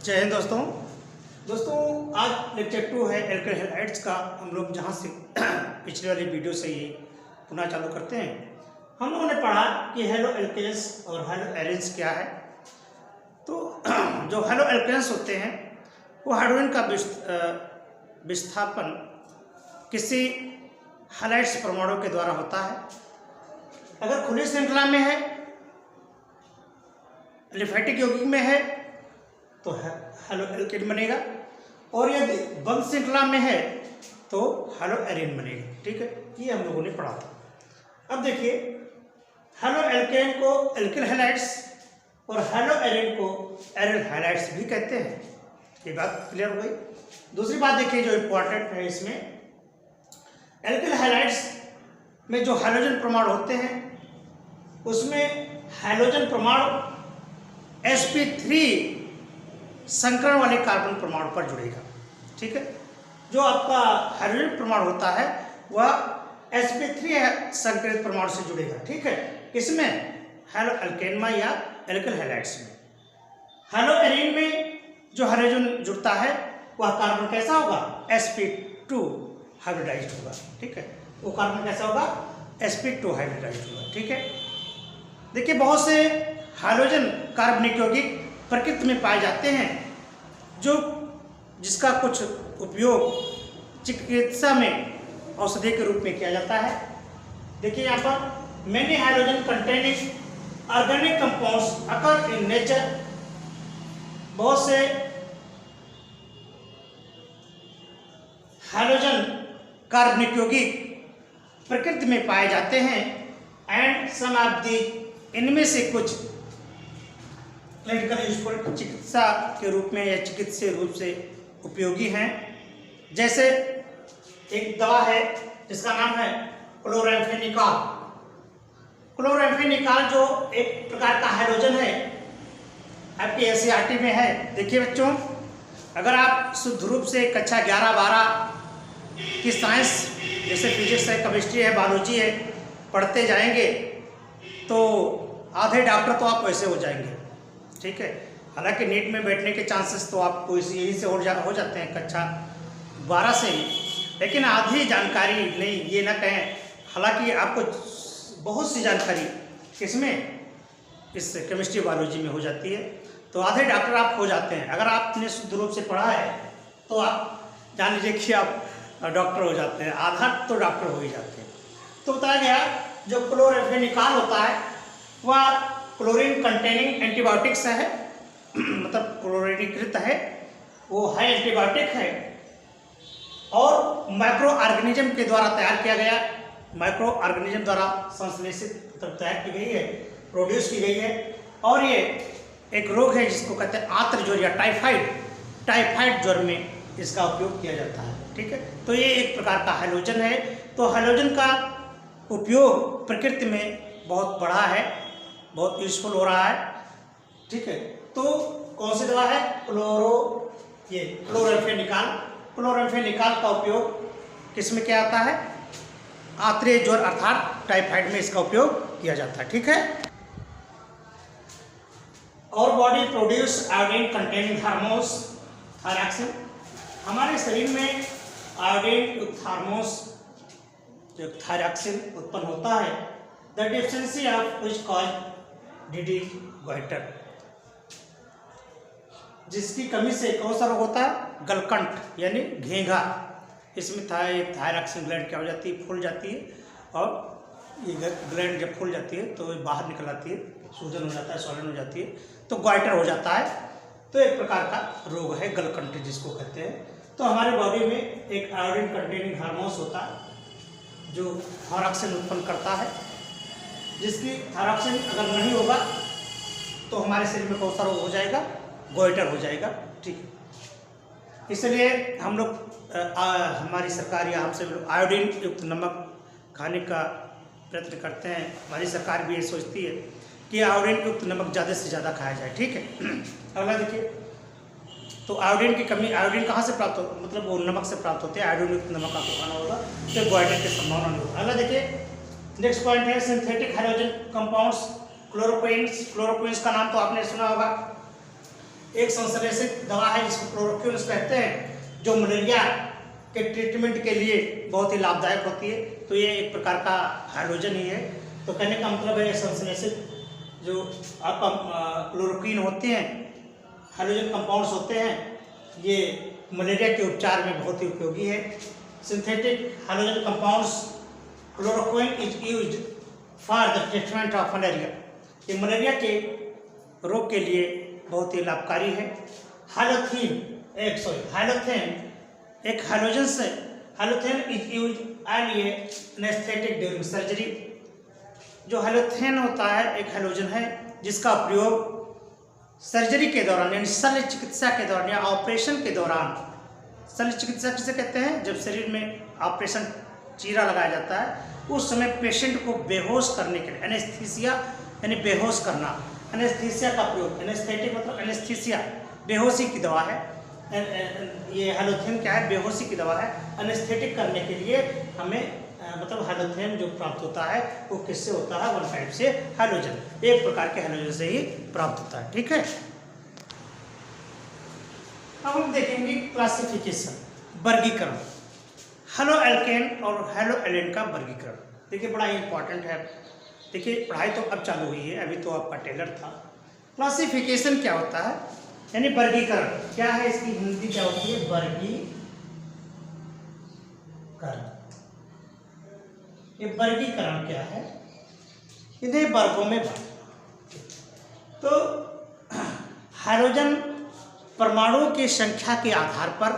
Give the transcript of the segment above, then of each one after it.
जय हिंद दोस्तों आज लेक्चर 2 है एल्काइल हैलाइड्स का। हम लोग जहाँ से पिछले वाली वीडियो से ये पुनः चालू करते हैं। हम लोगों ने पढ़ा कि हेलो एल्केन्स और हेलो एरेन्स क्या है। तो जो हेलो एल्केन्स होते हैं वो हाइड्रोजन का विस्थापन किसी हैलाइड्स परमाणु के द्वारा होता है। अगर खुली श्रृंखला में है, एलिफैटिक यौगिक में है तो हेलो एल्केन बनेगा, और यदि बंद श्रृंखला में है तो हेलो एरेन बनेगा। ठीक है, ये हम लोगों ने पढ़ा था। अब देखिए, हेलो एल्केन को एल्किल हैलाइड्स और हेलो एरेन को एरिल हैलाइड्स भी कहते हैं। ये बात क्लियर हो गई। दूसरी बात देखिए जो इम्पोर्टेंट है इसमें, एल्किल हैलाइड्स में जो हाइड्रोजन परमाणु होते हैं उसमें हाइड्रोजन परमाणु sp3 संकरण वाले कार्बन परमाणु पर जुड़ेगा। ठीक है, जो आपका हाइड्रोजन परमाणु होता है वह sp3 संकरित परमाणु से जुड़ेगा। ठीक है, किसमें? हेलो एल्केन में या एल्किल हैलाइड्स में। हेलो एरीन में जो हाइड्रोजन जुड़ता है वह कार्बन कैसा होगा? sp2 हाइब्रिडाइज्ड होगा। ठीक है, वो कार्बन कैसा होगा? sp2 हाइब्रिडाइज्ड होगा। ठीक है, देखिए बहुत से हाइड्रोजन कार्बनिक यौगिक प्रकृति में पाए जाते हैं जिसका कुछ उपयोग चिकित्सा में औषधि के रूप में किया जाता है। देखिए यहाँ पर many hydrogen containing organic compounds occur in nature. बहुत से हाइड्रोजन कार्बनिक यौगिक प्रकृति में पाए जाते हैं एंड सम ऑफ दी, इनमें से कुछ क्लिनिकल यूजफुल चिकित्सा के रूप में या चिकित्सीय रूप से उपयोगी हैं। जैसे एक दवा है जिसका नाम है क्लोराम्फेनिकॉल। क्लोराम्फेनिकॉल जो एक प्रकार का हाइड्रोजन है, आपकी एनसीईआरटी में है। देखिए बच्चों, अगर आप शुद्ध रूप से कक्षा 11-12 की साइंस जैसे फिजिक्स है, केमिस्ट्री है, बायोलॉजी है पढ़ते जाएंगे तो आधे डॉक्टर तो आप वैसे हो जाएंगे। ठीक है, हालांकि नीट में बैठने के चांसेस तो आपको यहीं से हो जाते हैं कक्षा 12 से ही, लेकिन आधी जानकारी नहीं, ये ना कहें। हालांकि आपको बहुत सी जानकारी किसमें, इस केमिस्ट्री बायोलॉजी में हो जाती है, तो आधे डॉक्टर आप हो जाते हैं। अगर आपने शुद्ध रूप से पढ़ा है तो आप जान लीजिए कि आप डॉक्टर हो जाते हैं, आधा तो डॉक्टर हो ही जाते हैं। तो बताया गया जो क्लोराम्फेनिकॉल होता है वह क्लोरीन कंटेनिंग एंटीबायोटिक्स है, मतलब क्लोरीनीकृत है, वो है एंटीबायोटिक है, और माइक्रो ऑर्गेनिज्म के द्वारा तैयार किया गया, माइक्रो ऑर्गेनिज्म द्वारा संश्लेषित मतलब तैयार की गई है, प्रोड्यूस की गई है। और ये एक रोग है जिसको कहते हैं आंत्र ज्वर या टाइफाइड ज्वर में इसका उपयोग किया जाता है। ठीक है, तो ये एक प्रकार का हैलोजन है। तो हैलोजन का उपयोग प्रकृति में बहुत बढ़ा है, बहुत यूजफुल हो रहा है। ठीक है, तो कौन सी दवा है? क्लोराम्फेनिकॉल। क्लोराम्फेनिकॉल का उपयोग किस में किया जाता है? आंत्रिय ज्वर अर्थात टाइफाइड में इसका उपयोग किया जाता है। ठीक है, और body produce iodine containing hormones thyroxine. हमारे शरीर में आयोडीन युक्त हार्मोन्स जो थायरॉक्सिन उत्पन्न होता है, the deficiency of which cause DD goitre, जिसकी कमी से कौन सा रोग होता है? गलकंठ यानी घेंघा। इसमें थायरॉक्सिन ग्लैंड क्या हो जाती है? फूल जाती है, और ये ग्लैंड जब फूल जाती है तो बाहर निकल आती है, सूजन हो जाता है, स्वलन हो जाती है, तो गोइटर हो जाता है। तो एक प्रकार का रोग है गलकंठ जिसको कहते हैं। तो हमारी बॉडी में एक आयोडीन कंटेनिंग हार्मोन्स होता है जो थायरॉक्सिन उत्पन्न करता है, जिसकी थायरॉक्सिन अगर नहीं होगा तो हमारे शरीर में कौन सा रोग हो जाएगा? गोइटर हो जाएगा। ठीक है, इसलिए हम लोग हमारी सरकार या हमसे लोग आयोडीन युक्त नमक खाने का प्रयत्न करते हैं। हमारी सरकार भी ये सोचती है कि आयोडीन युक्त नमक ज़्यादा से ज़्यादा खाया जाए। ठीक है, अगला देखिए, तो आयोडीन की कमी, आयोडीन कहाँ से प्राप्त हो, मतलब वो नमक से प्राप्त होते हैं। आयोडीन युक्त नमक आपको खाना होगा तो गोइटर की संभावना नहीं होगी। अगला देखिए, नेक्स्ट पॉइंट है सिंथेटिक हाइड्रोजन कंपाउंड्स क्लोरोक्विन्स। क्लोरोक्विन्स का नाम तो आपने सुना होगा। एक संश्लेषित दवा है जिसको क्लोरोक्विन कहते हैं, जो मलेरिया के ट्रीटमेंट के लिए बहुत ही लाभदायक होती है। तो ये एक प्रकार का हाइड्रोजन ही है। तो कहने का मतलब है संश्लेषित जो आपका क्लोरोक्विन होते हैं, हाइड्रोजन कंपाउंड्स होते हैं, ये मलेरिया के उपचार में बहुत ही उपयोगी है। Synthetic hydrogen compounds chloroquine is used for the treatment of malaria. ये मलेरिया के रोग के लिए बहुत ही लाभकारी है। हाइलोथेन एक हाइड्रोजन से, हाइलोथेन इज यूज्ड एंड ये एनेस्थेटिक ड्यूरिंग सर्जरी। जो हाइलोथेन होता है एक हाइड्रोजन है जिसका प्रयोग सर्जरी के दौरान यानी शल्य चिकित्सा के दौरान या ऑपरेशन के दौरान, शल्य चिकित्सा किसे कहते हैं, जब शरीर में ऑपरेशन चीरा लगाया जाता है उस समय पेशेंट को बेहोश करने के लिए, एनेस्थीसिया यानी बेहोश करना, एनेस्थीसिया का प्रयोग, एनेस्थेटिक मतलब एनेस्थीसिया बेहोशी की दवा है। ये हाइलोथेन क्या है, बेहोशी की दवा है। एनेस्थेटिक करने के लिए हमें मतलब हाइलोथेन जो प्राप्त होता है वो किससे होता है, 1 टाइप से हाइड्रोजन, एक प्रकार के हाइड्रोजन से ही प्राप्त होता है। ठीक है, अब हम देखेंगे क्लासिफिकेशन, वर्गीकरण, हेलो एल्केन और हेलो एलेन का वर्गीकरण। देखिए बड़ा इंपॉर्टेंट है। देखिए पढ़ाई तो अब चालू हुई है, अभी तो आपका टेलर था। क्लासिफिकेशन क्या होता है यानी वर्गीकरण क्या है, इसकी हिंदी क्या होती है, वर्गीकरण। ये वर्गीकरण क्या है, इन्हें वर्गों में बांटना। तो हाइड्रोजन परमाणुओं की संख्या के आधार पर,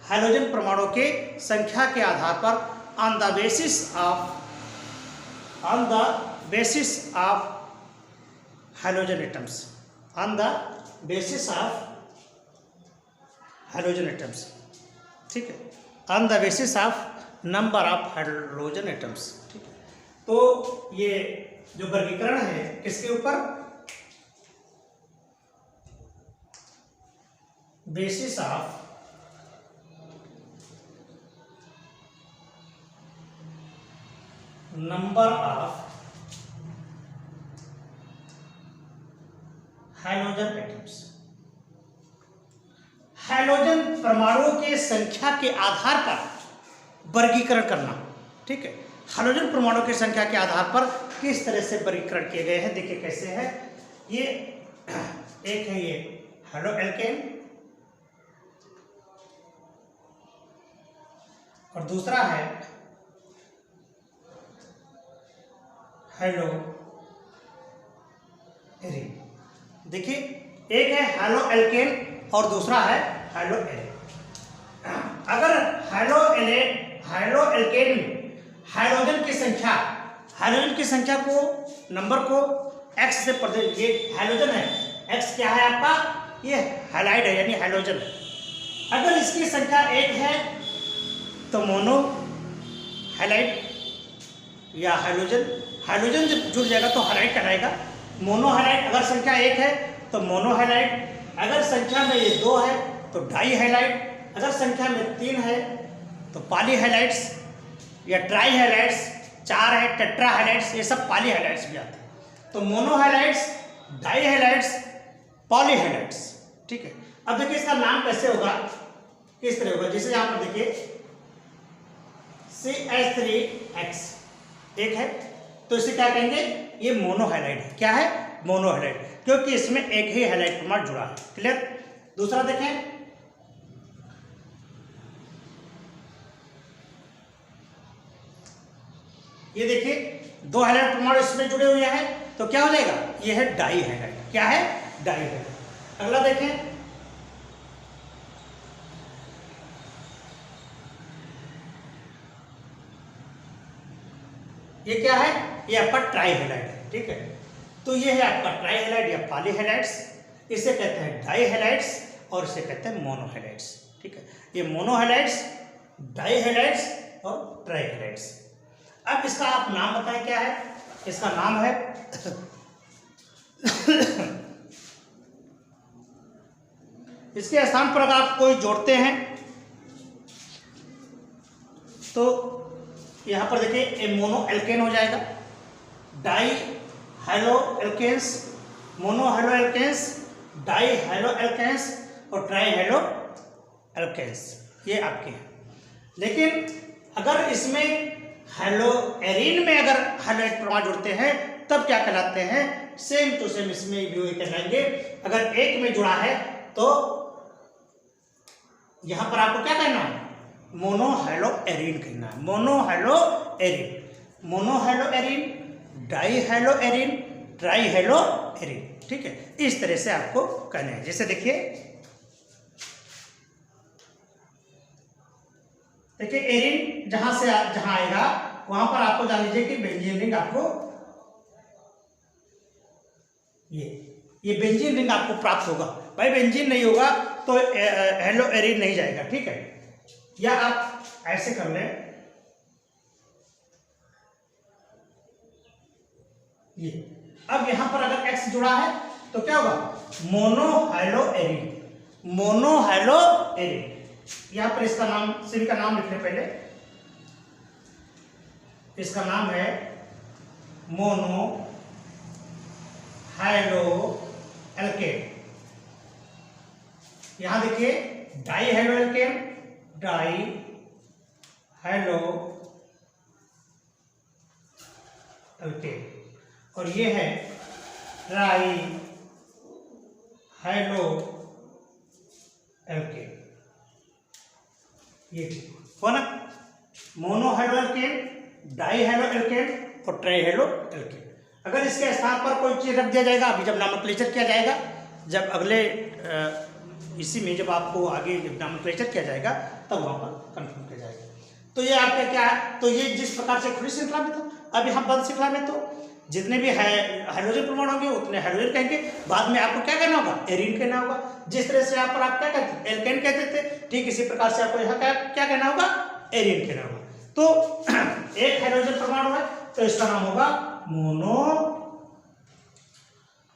हाइड्रोजन परमाणुओं के संख्या के आधार पर on the basis of hydrogen atoms, on the basis of hydrogen atoms, ठीक है, on the basis of number of hydrogen atoms. ठीक है, तो ये जो वर्गीकरण है किसके ऊपर, basis of number of hydrogen atoms. Hydrogen परमाणुओं के संख्या के आधार पर वर्गीकरण करना। ठीक है, हाइड्रोजन परमाणु की संख्या के आधार पर किस तरह से वर्गीकरण किए गए हैं, देखिए कैसे है। ये एक है ये हेलो एल्केन और दूसरा है हेलो एरिन। देखिए एक है हेलो एल्केन और दूसरा है हेलो एरिन। अगर हेलो एल्केन में हाइड्रोजन की संख्या को, नंबर को x से प्रदर्शित, ये हाइड्रोजन है, x क्या है आपका, ये हैलाइड है यानी हाइड्रोजन। अगर इसकी संख्या 1 है तो मोनो हैलाइड या हाइड्रोजन जब जुड़ जाएगा तो हैलाइड कहलाएगा। मोनो हैलाइड, अगर संख्या 1 है तो मोनो हैलाइड, अगर संख्या में ये 2 है तो डाई हैलाइड, अगर संख्या में 3 है तो पॉली हैलाइड्स या ट्राई हैलाइड्स, 4 है टेट्रा हैलाइड्स, ये सब पॉली हैलाइड्स भी आते हैं। तो mono halides, di halides, poly halides. ठीक है, अब देखिए इसका नाम कैसे होगा, किस तरह होगा, जैसे यहां पर देखिए CH3X एक है तो इसे क्या कहेंगे, ये मोनो हैलाइड है। क्या है, मोनो हैलाइड, क्योंकि इसमें एक ही हैलाइड परमाणु जुड़ा है। क्लियर। दूसरा देखें, ये देखिए 2 हैलाइड परमाणु इसमें जुड़े हुए हैं तो क्या हो जाएगा, ये है डाई हैलाइड। क्या है, डाई हैलाइड। अगला देखें, ये क्या है, ये आपका ट्राई हैलाइड है। ठीक है, तो ये है आपका ट्राई हैलाइड या पॉली हैलाइड्स, इसे कहते हैं डाई हैलाइड्स और इसे कहते हैं मोनो हैलाइड्स। ठीक है, ये मोनो हैलाइड्स, डाई हैलाइड्स और ट्राई हैलाइड्स। अब इसका आप नाम बताएं क्या है, इसका नाम है इसके स्थान पर अगर आप कोई जोड़ते हैं तो यहां पर देखिए ए मोनो एल्केन हो जाएगा, di halo alkanes, mono halo alkanes, di halo alkanes और ट्राई हेलो एल्केन्स, ये आपके हैं। लेकिन अगर इसमें हेलो एरीन में अगर हाइड्रोजन परमाणु जुड़ते हैं तब क्या कहलाते हैं? सेम टू सेम इसमें भी वही कहलाएंगे। अगर एक में जुड़ा है तो यहां पर आपको क्या कहना है? मोनो हेलो एरीन कहना है। Mono hello arene, mono hello arene, die hello arene, try hello arene. ठीक है, इस तरह से आपको कहना है। जैसे देखिए एरीन जहां से जहां आएगा वहां पर आपको जान लीजिए कि बेंजीन रिंग आपको ये बेंजीन रिंग आपको प्राप्त होगा। भाई बेंजीन नहीं होगा तो हेलो एरीन नहीं जाएगा। ठीक है, या आप ऐसे कर लें, ये अब यहां पर अगर X जुड़ा है तो क्या होगा? Mono hello arene, mono hello arene. यहां पर इसका नाम, सिर का नाम लिखने पहले, इसका नाम है मोनो हेलो एल्केन। यहां देखिए die halo alkane, die halo alkane, और ये है ट्राई हेलो एल्केन। ये हो ना, mono halo alkane, die halo alkane और ट्राई हेलो एल्केन। अगर इसके स्थान पर कोई चीज रख दिया जाएगा, अभी जब नामोक्लेचर किया जाएगा, जब अगले इसी में जब आपको आगे जब नामोक्लेचर किया जाएगा तब वहां पर कंफर्म किया जाएगा। तो ये आपका क्या है? तो ये जिस प्रकार से खुली श्रृंखला में था, अभी हम बंद श्रृंखला में तो जितने भी हाइड्रोजन परमाणु होंगे उतने हाइड्रोजन कहेंगे। बाद में आपको क्या कहना होगा? एरीन कहना होगा। जिस तरह से यहाँ पर आप क्या कहते थे? एल्केन कहते थे, ठीक इसी प्रकार से आपको यहाँ क्या कहना होगा? एरीन कहना होगा। तो एक हाइड्रोजन परमाणु है तो इसका नाम होगा मोनो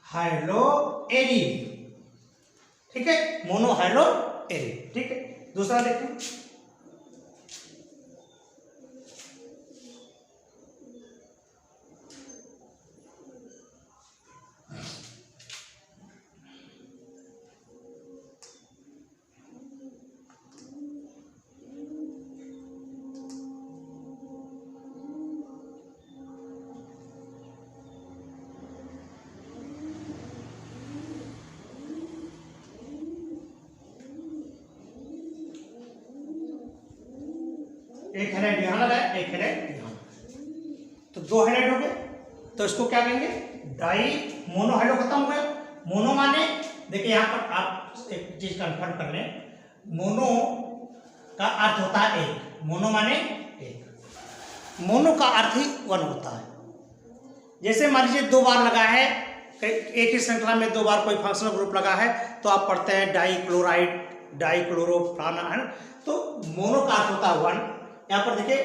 हाइड्रो एरीन। ठीक है, मोनो हाइड्रो एरीन। ठीक है, दूसरा देखिए, एक हेलाइड यहां लगा है, एक हेलाइड यहां, तो दो हेलाइड हो गए। तो इसको क्या कहेंगे? डाई मोनो हेलो खत्म हो गया। मोनो माने देखिए यहां पर आप एक चीज कंफर्म कर लें, मोनो का अर्थ होता है एक, मोनो माने एक, मोनो का अर्थ ही वन होता है। जैसे मान लीजिए दो बार लगा है, एक ही श्रृंखला में दो बार कोई फंक्शनल ग्रुप लगा है तो आप पढ़ते हैं डाई क्लोराइड, डाई क्लोरोफ्लाना, है ना। तो मोनो का अर्थ होता है वन। यहां पर देखिए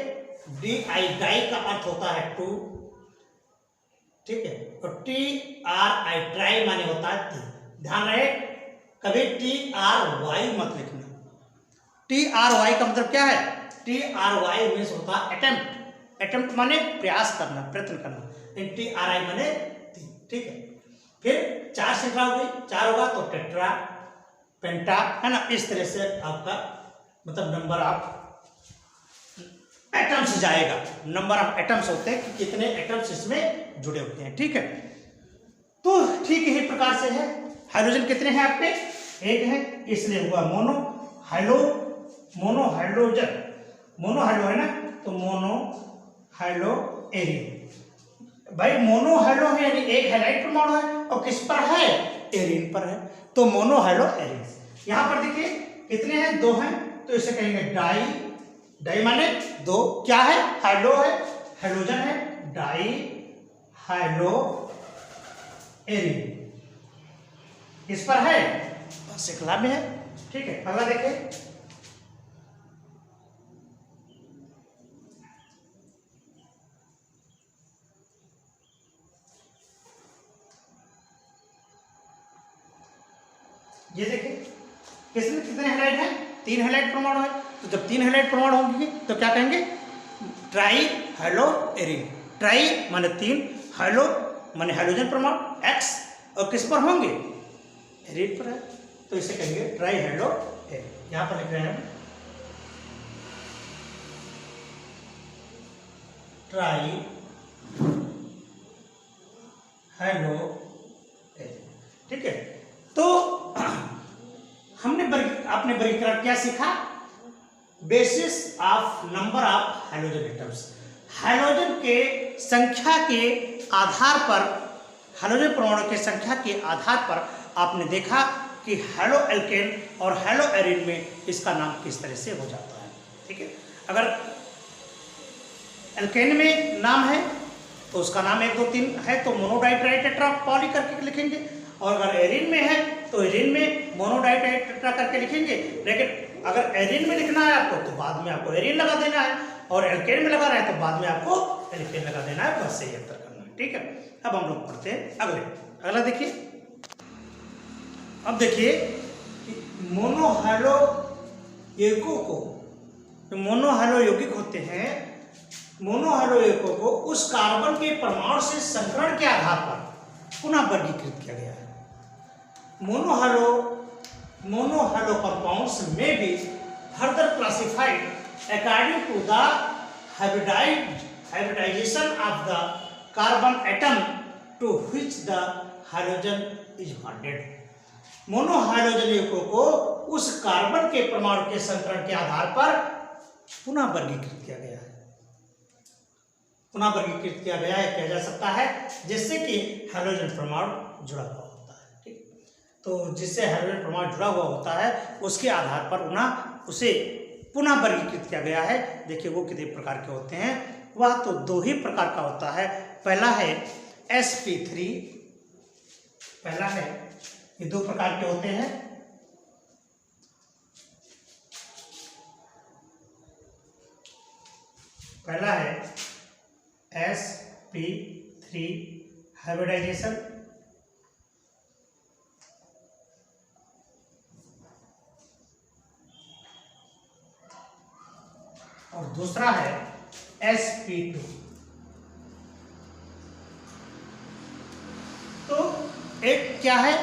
डी आई, डाई का अर्थ होता है टू, ठीक है, और टी आर आई ट्राई माने होता है तीन। ध्यान रहे कभी टी आर वाई मत लिखना। टी आर वाई का मतलब क्या है? टी आर वाई मीन्स होता है अटेम्प्ट। अटेम्प्ट माने प्रयास करना, प्रयत्न करना। टी आर आई माने तीन। ठीक है, फिर चार श्रृंखला हो गई, चार होगा तो टेट्रा, पेंटा, है ना। इस तरह से आपका मतलब नंबर ऑफ एटम्स जाएगा। नंबर ऑफ एटम्स होते हैं कि कितने एटम्स इसमें जुड़े होते हैं। ठीक है, तो ठीक यही प्रकार से है। हाइड्रोजन कितने हैं आपके? एक है, इसलिए हुआ mono high-low, mono hydrogen, mono high-low है ना, तो मोनो हाइलो एरीन। भाई मोनो हाइलो है यानी एक हैलाइड परमाणु है और किस पर है? एरीन पर है, तो मोनो हाइलो एरीन। यहां पर देखिए कितने हैं? दो हैं, तो इसे कहेंगे डाई। डाई माने दो, क्या है? हाइड्रो है, हाइड्रोजन है, डाई हाइड्रो एरीन इस पर है, श्रृंखला में है। ठीक है, अगला देखिए, ये देखिए किसमें कितने हैलाइड हैं? तीन हैलाइड परमाणु है। तो जब तीन हैलाइड परमाणु होंगे तो क्या कहेंगे? Try high-low arene. ट्राई माने तीन, हाइलो माने हाइड्रोजन परमाणु, एक्स, और किस पर होंगे? एरिन पर है तो इसे कहेंगे ट्राई हेलो एरिन। यहाँ पर लिख रहे हैं ट्राई हेलो एरिन। ठीक है, तो आपने वर्गीकरण क्या सीखा? Basis of number of halogen atoms. Halogen के संख्या के आधार पर, हैलोजन परमाणु की संख्या के आधार पर आपने देखा कि हेलो एल्केन और हेलो एरिन में इसका नाम किस तरह से हो जाता है। ठीक है, अगर एल्केन में नाम है तो उसका नाम 1 2 3 है तो मोनोडाइट्राई टेट्रा पॉली करके लिखेंगे, और अगर एरिन में है तो एरिन में मोनोडाइट्राई टेट्रा करके लिखेंगे। लेकिन अगर एरिन में लिखना है आपको तो बाद में आपको एरिन लगा देना है, और एल्केन में लगा रहा है तो बाद में आपको एल्केन लगा देना है, बस सही अंतर करना है। ठीक है, अब हम लोग पढ़ते हैं अगला देखिए। अब देखिए मोनोहैलो यौगिकों को, जो मोनोहैलो यौगिक होते हैं, मोनोहैलो यौगिकों को उस कार्बन के परमाणु से संकरण के आधार पर पुनः वर्गीकृत किया गया है। मोनोहैलो कंपाउंड्स में भी further classified according to the hybridization of the carbon atom to which the halogen is bonded। मोनोहाइड्रोजन यौगिकों को उस कार्बन के परमाणु के संकरण के आधार पर पुनः वर्गीकृत किया गया है। पुनः वर्गीकृत किया गया है, किया जा सकता है जिससे कि हाइड्रोजन परमाणु जुड़ा हुआ होता है। ठीक, तो जिससे हाइड्रोजन परमाणु जुड़ा हुआ होता है उसके आधार पर उसे पुनः वर्गीकृत किया गया है। देखिए वो कितने प्रकार के होते हैं, वह तो 2 ही प्रकार का होता है। पहला है sp3, पहला है, ये 2 प्रकार के होते हैं। पहला है sp3 हाइब्रिडाइजेशन, और दूसरा है sp2। तो एक क्या है,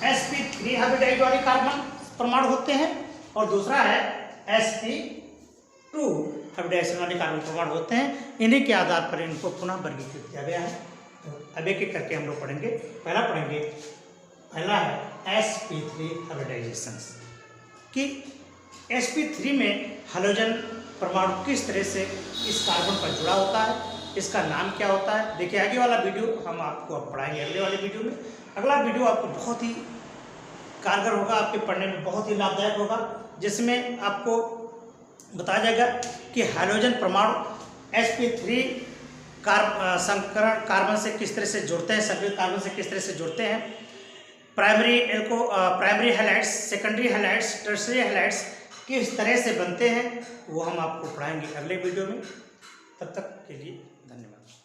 sp3 हाइब्रिडाइज वाले कार्बन परमाणु होते हैं, और दूसरा है sp2 हाइब्रिडाइजेशन वाले कार्बन परमाणु होते हैं। इन्हीं के आधार पर इनको पुनः वर्गीकृत किया गया है। तो अब एक एक करके हम लोग पढ़ेंगे। पहला है sp3 हाइब्रिडाइजेशन, कि sp3 में हाइड्रोजन परमाणु किस तरह से इस कार्बन पर जुड़ा होता है, इसका नाम क्या होता है। देखिए आगे वाला वीडियो हम आपको अब पढ़ाएंगे, अगले वाले वीडियो में। अगला वीडियो आपको बहुत ही कारगर होगा, आपके पढ़ने में बहुत ही लाभदायक होगा, जिसमें आपको बताया जाएगा कि हाइड्रोजन परमाणु sp3 संकरण कार्बन से किस तरह से जुड़ते हैं, सक्रिय कार्बन से किस तरह से जुड़ते हैं, primary halides, secondary halides, tertiary halides किस तरह से बनते हैं, वो हम आपको पढ़ाएंगे अगले वीडियो में। तब तक के लिए धन्यवाद।